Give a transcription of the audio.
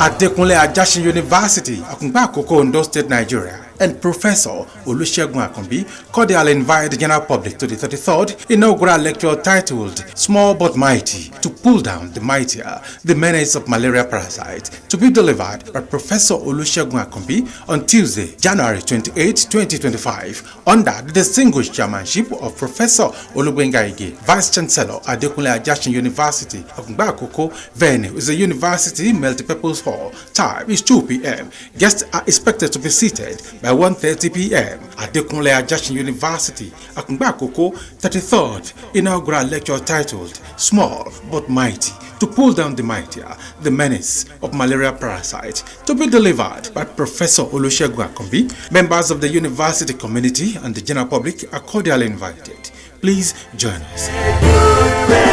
Adekunle Ajashin University, Akunba Akoko, Ondo State, Nigeria, and Professor Olusegun Akanbi cordially invite the general public to the 33rd inaugural lecture titled Small but Mighty, to pull down the mightier, the menace of malaria parasite, to be delivered by Professor Olusegun Akanbi on Tuesday, January 28, 2025, under the distinguished chairmanship of Professor Olubenga Ige, Vice Chancellor Adekunle Ajashin University, Akunba Akoko. Venue is a university multi-purpose hall. Time is 2 p.m. Guests are expected to be seated by 1:30 p.m. Adekunle Ajashin University, Akanbi Akoko, 33rd inaugural lecture titled Small but Mighty, to pull down the mightier, the menace of malaria parasite, to be delivered by Professor Olusegun Akanbi. Members of the university community and the general public are cordially invited. Please join us.